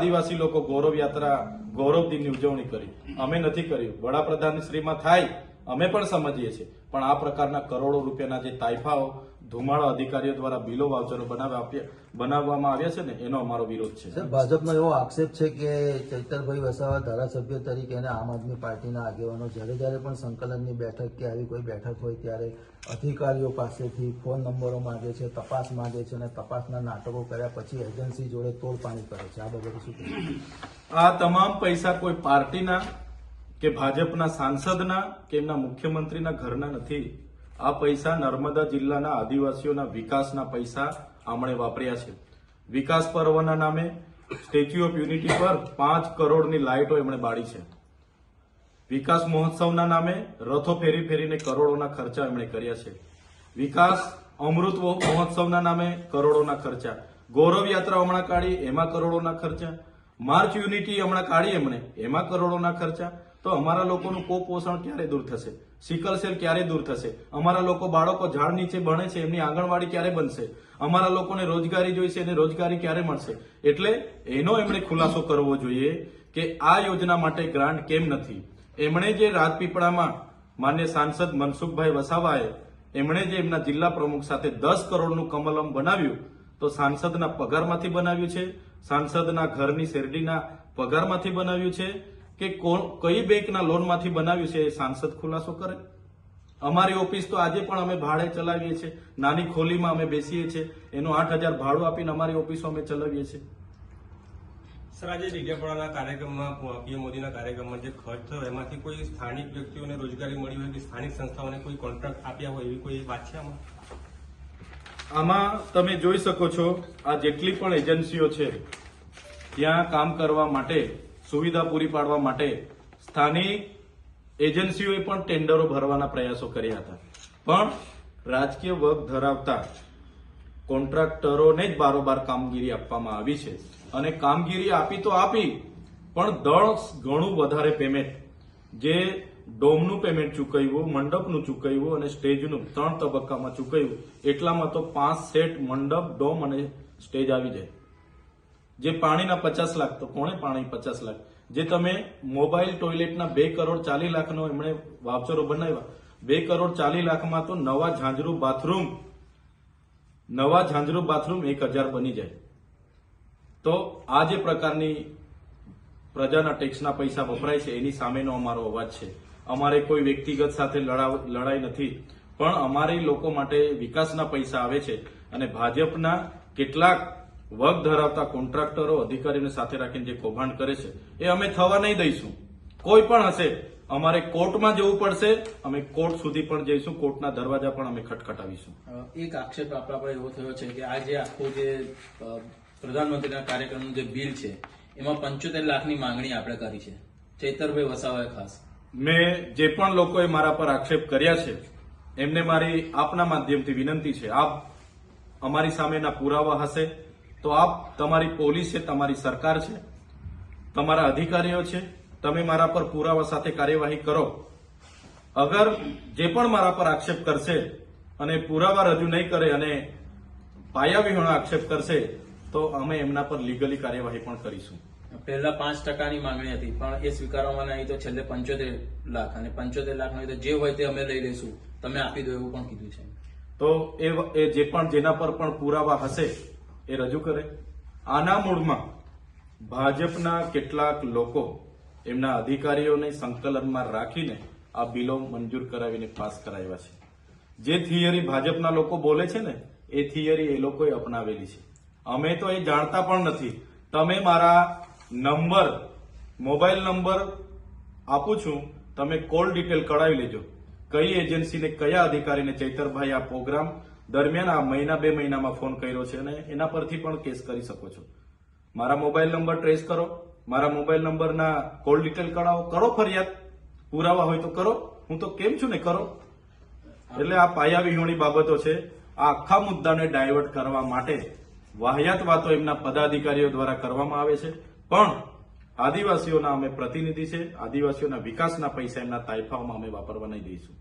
આદિવાસી લોકો ગૌરવ યાત્રા ગૌરવ દિનની ઉજવણી કરી, અમે નથી કર્યું. વડાપ્રધાન શ્રીમાં થાય અમે પણ સમજીએ છીએ, પણ આ પ્રકારના કરોડો રૂપિયાના જે તાઇફાઓ ધુમાડો અધિકારીઓ દ્વારા બિલો વાઉચરો બનાવવામાં આવ્યા છે ને, એનો અમારો વિરોધ છે. સર, ભાજપનો એવો આક્ષેપ છે કે ચૈતરભાઈ વસાવા ધારાસભ્ય તરીકે અને આમ આદમી પાર્ટીના આગેવાનો જ્યારે પણ સંકલનની બેઠક કે આવી કોઈ બેઠક હોય ત્યારે અધિકારીઓ પાસેથી ફોન નંબરો માંગે છે, તપાસ માંગે છે અને તપાસના નાટકો કર્યા પછી એજન્સી જોડે તોડપાણી કરે છે. આ બાબતે શું કહેશો? આ તમામ પૈસા કોઈ પાર્ટીના કે ભાજપના સાંસદના કે એમના મુખ્યમંત્રીના ઘરના નથી. આ પૈસા નર્મદા જિલ્લાના આદિવાસીઓના વિકાસના પૈસા આમણે વાપર્યા છે. વિકાસ પર્વના નામે સ્ટેચ્યુ ઓફ યુનિટી પર 5 કરોડની લાઇટો એમણે બાળી છે. વિકાસ મહોત્સવના નામે રથો ફેરીને કરોડોના ખર્ચા એમણે કર્યા છે. વિકાસ અમૃત મહોત્સવના નામે કરોડોના ખર્ચા. ગૌરવ યાત્રા હમણાં કાઢી, એમાં કરોડોના ખર્ચા. માર્ચ યુનિટી હમણાં કાઢી એમણે, એમાં કરોડોના ખર્ચા. તો અમારા લોકોનું કુપોષણ ક્યારે દૂર થશે? સિકલ સેલ ક્યારે દૂર થશે? અમારા લોકો બાળકો ઝાડ નીચે ભણે છે, એમની આંગણવાડી ક્યારે બનશે? અમારા લોકોને રોજગારી જોઈશે, એને રોજગારી ક્યારે મળશે? એટલે એનો એમણે ખુલાસો કરવો જોઈએ કે આ યોજના માટે ગ્રાન્ટ કેમ નથી. એમણે જે રાજપીપળામાં માન્ય સાંસદ મનસુખભાઈ વસાવાએ એમણે જે એમના જિલ્લા પ્રમુખ સાથે 10 કરોડનું કમલમ બનાવ્યું, તો સાંસદના પગારમાંથી બનાવ્યું છે, સાંસદના ઘરની શેરડીના પગારમાંથી બનાવ્યું છે કે કઈ બેંકના લોનમાંથી બનાવ્યું છે, એ સાંસદ ખુલાસો કરે. અમારી ઓફિસ તો આજે પણ અમે ભાડે ચલાવીએ છીએ. નાની ખોલીમાં અમે બેસીએ છીએ, એનું 8,000 ભાડું આપીને અમારી ઓફિસો અમે ચલાવીએ છીએ. સર, આજે ડેડિયાપાડાના કાર્યક્રમમાં પીએમ મોદીના કાર્યક્રમમાં જે ખર્ચ થયો એમાંથી કોઈ સ્થાનિક વ્યક્તિઓને રોજગારી મળી હોય કે સ્થાનિક સંસ્થાઓને કોઈ કોન્ટ્રાક્ટ આપ્યા હોય એવી કોઈ વાત છે આમાં તમે જોઈ શકો છો, આ જેટલી પણ એજન્સીઓ છે ત્યાં કામ કરવા માટે, સુવિધા પૂરી પાડવા માટે સ્થાનિક એજન્સીઓએ પણ ટેન્ડરો ભરવાના પ્રયાસો કર્યા હતા, પણ રાજકીય વર્ગ ધરાવતા કોન્ટ્રાક્ટરોને જ બારોબાર કામગીરી આપવામાં આવી છે. અને કામગીરી આપી તો આપી, પણ 10 ગણું વધારે પેમેન્ટ, જે ડોમનું પેમેન્ટ ચૂકવ્યું, મંડપનું ચૂકવ્યું અને સ્ટેજનું 3 તબક્કામાં ચૂકવ્યું, એટલામાં તો 5 સેટ મંડપ, ડોમ અને સ્ટેજ આવી જાય. જે પાણીના 50 લાખ, તો કોણે પાણી 50 લાખ? જે તમે મોબાઈલ ટોયલેટના 2 કરોડ 40 લાખનો એમણે વાઉચરો બનાવ્યા, 2 કરોડ 40 લાખમાં તો નવા ઝાંઝરું બાથરૂમ 1000 બની જાય. તો આ જે પ્રકારની પ્રજાના ટેક્સના પૈસા વપરાય છે એની સામેનો અમારો અવાજ છે. અમારે કોઈ વ્યક્તિગત સાથે લડાઈ નથી, પણ અમારી લોકો માટે વિકાસના પૈસા આવે છે અને ભાજપના કેટલાક વર્ગ ધરાવતા કોન્ટ્રાક્ટરો અધિકારીઓને સાથે રાખીને જે કૌભાંડ કરે છે એ અમે થવા નહીં દઈશું. કોઈ પણ હશે, અમારે કોર્ટમાં જવું પડશે, અમે કોર્ટ સુધી પણ જઈશું, કોર્ટના દરવાજા પણ અમે ખટખટાવીશું. એક આક્ષેપ આપણા પર એવો થયો છે કે આ જે આખું જે પ્રધાનમંત્રીના કાર્યક્રમનું જે બિલ છે એમાં 75 લાખની માંગણી આપણે કરી છે, ચૈતરભાઈ વસાવાએ ખાસ. મેં જે પણ લોકોએ મારા પર આક્ષેપ કર્યા છે એમને મારી આપના માધ્યમથી વિનંતી છે, આપ અમારી સામેના પુરાવા હશે તો આપ, તમારી પોલીસ છે, તમારી સરકાર છે, તમારા અધિકારીઓ છે, તમે મારા પર પુરાવા સાથે કાર્યવાહી કરો. અગર જે પણ મારા પર આક્ષેપ કરશે અને પુરાવા રજૂ નહીં કરે અને પાયાવિહોણો આક્ષેપ કરશે તો અમે એમના પર લીગલી કાર્યવાહી પણ કરીશું. પહેલા 5%ની માંગણી હતી, પણ એ સ્વીકારવામાં નહીં, તો છેલ્લે 75 લાખ અને 75 લાખ નહીં તો જે હોય તે અમે લઈ લઈશું, તમે આપી દો એવું પણ કીધું છે. તો એ જે પણ જેના પર પણ પુરાવા હશે એ રજૂ કરે. આના મૂળમાં ભાજપના કેટલાક લોકો એમના અધિકારીઓને સંકલનમાં રાખીને આ બિલો મંજૂર કરાવીને પાસ કરાવ્યા છે. જે થિયરી ભાજપના લોકો બોલે છે ને, એ થિયરી એ લોકોએ અપનાવેલી છે. અમે તો એ જાણતા પણ નથી. તમે મારા નંબર, મોબાઈલ નંબર આપું છું, તમે કોલ ડિટેલ કઢાવી લેજો. કઈ એજન્સીને, કયા અધિકારીને ચૈતરભાઈ આ પ્રોગ્રામ દરમિયાન આ મહિના 2 મહિનામાં ફોન કર્યો છે, અને એના પરથી પણ કેસ કરી શકો છો. મારા મોબાઈલ નંબર ટ્રેસ કરો, મારા મોબાઈલ નંબરના કોલ ડિટેલ કઢાવો, કરો ફરિયાદ. પુરાવા હોય તો કરો, હું તો કેમ છું ને, કરો. એટલે આ પાયાવિહોણી બાબતો છે. આ આખા મુદ્દાને ડાયવર્ટ કરવા માટે વાહિયાત વાતો એમના પદાધિકારીઓ દ્વારા કરવામાં આવે છે. પણ આદિવાસીઓના અમે પ્રતિનિધિ છે, આદિવાસીઓના વિકાસના પૈસા એમના તાઇફાઓમાં અમે વાપરવા નહીં દઈશું.